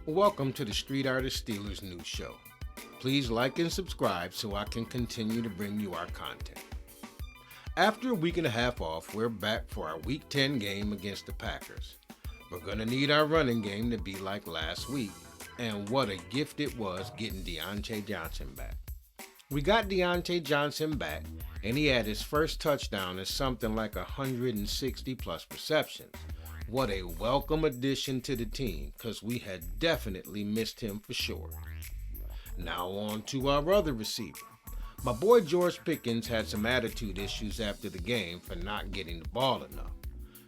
Welcome to the Street Artist Steelers News Show. Please like and subscribe so I can continue to bring you our content. After a week and a half off, we're back for our Week 10 game against the Packers. We're going to need our running game to be like last week, and what a gift it was getting Diontae Johnson back. We got Diontae Johnson back, and he had his first touchdown in something like 160 plus receptions. What a welcome addition to the team, because we had definitely missed him for sure. Now on to our other receiver. My boy George Pickens had some attitude issues after the game for not getting the ball enough.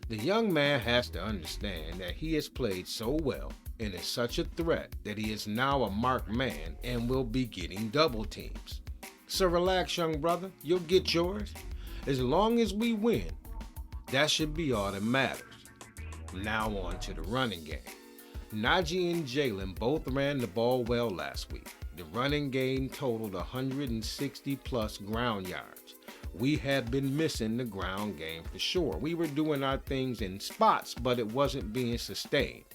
The young man has to understand that he has played so well and is such a threat that he is now a marked man and will be getting double teams. So relax, young brother, you'll get yours. As long as we win, that should be all that matters. Now on to the running game. Najee and Jalen both ran the ball well last week. The running game totaled 160 plus ground yards. We had been missing the ground game for sure. We were doing our things in spots, but it wasn't being sustained.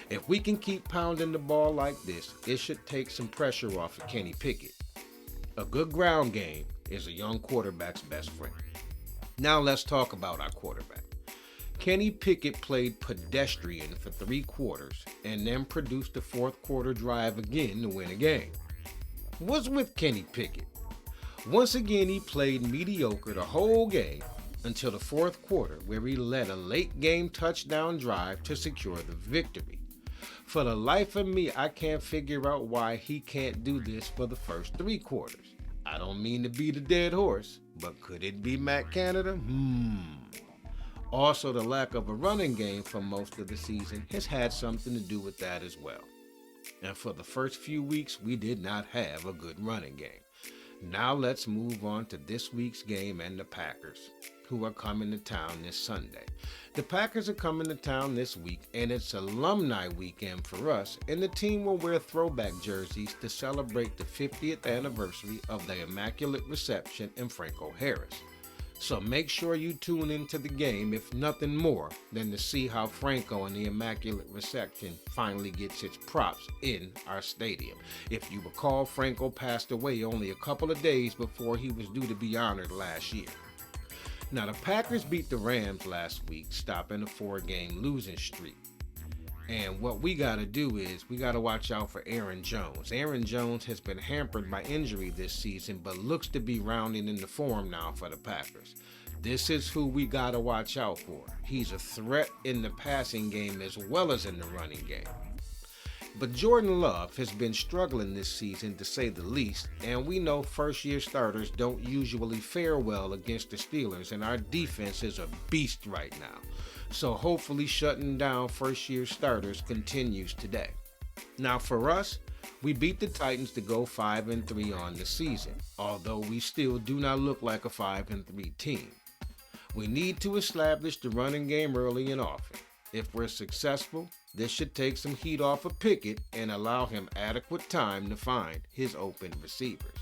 If we can keep pounding the ball like this, it should take some pressure off of Kenny Pickett. A good ground game is a young quarterback's best friend. Now let's talk about our quarterback. Kenny Pickett played pedestrian for 3 quarters and then produced a fourth quarter drive again to win a game. What's with Kenny Pickett? Once again, he played mediocre the whole game until the fourth quarter, where he led a late game touchdown drive to secure the victory. For the life of me, I can't figure out why he can't do this for the first 3 quarters. I don't mean to beat a dead horse, but could it be Matt Canada? Also, the lack of a running game for most of the season has had something to do with that as well. And for the first few weeks, we did not have a good running game. Now let's move on to this week's game and the Packers, who are coming to town this Sunday. The Packers are coming to town this week, and it's alumni weekend for us, and the team will wear throwback jerseys to celebrate the 50th anniversary of the Immaculate Reception in Franco Harris. So make sure you tune into the game, if nothing more than to see how Franco and the Immaculate Reception finally gets its props in our stadium. If you recall, Franco passed away only a couple of days before he was due to be honored last year. Now, the Packers beat the Rams last week, stopping a 4-game losing streak. And what we got to do is we got to watch out for Aaron Jones. Aaron Jones has been hampered by injury this season, but looks to be rounding into form now for the Packers. This is who we got to watch out for. He's a threat in the passing game as well as in the running game. But Jordan Love has been struggling this season, to say the least, and we know first-year starters don't usually fare well against the Steelers, and our defense is a beast right now. So hopefully shutting down first-year starters continues today. Now for us, we beat the Titans to go 5-3 on the season, although we still do not look like a 5-3 team. We need to establish the running game early and often. If we're successful, this should take some heat off of Pickett and allow him adequate time to find his open receivers.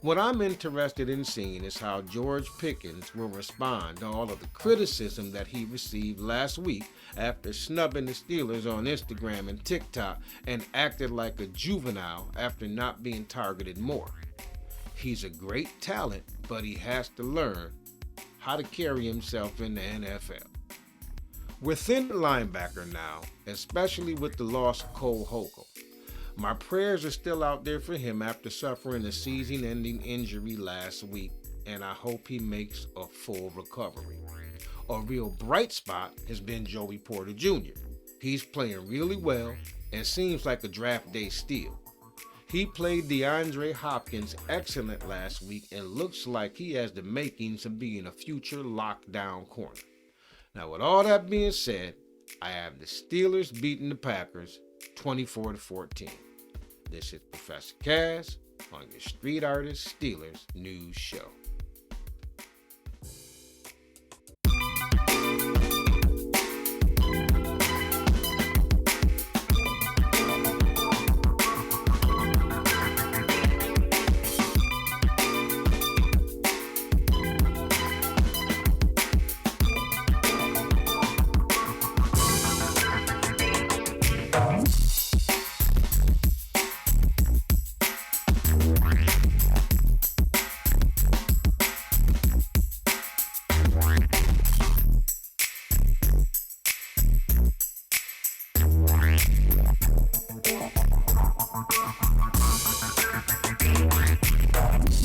What I'm interested in seeing is how George Pickens will respond to all of the criticism that he received last week after snubbing the Steelers on Instagram and TikTok and acted like a juvenile after not being targeted more. He's a great talent, but he has to learn how to carry himself in the NFL. We're thin at linebacker now, especially with the loss of Cole Holcomb. My prayers are still out there for him after suffering a season-ending injury last week, and I hope he makes a full recovery. A real bright spot has been Joey Porter Jr. He's playing really well and seems like a draft day steal. He played DeAndre Hopkins excellent last week and looks like he has the makings of being a future lockdown corner. Now, with all that being said, I have the Steelers beating the Packers 24-14. This is Professor Kaz on your Street Artist Steelers News Show.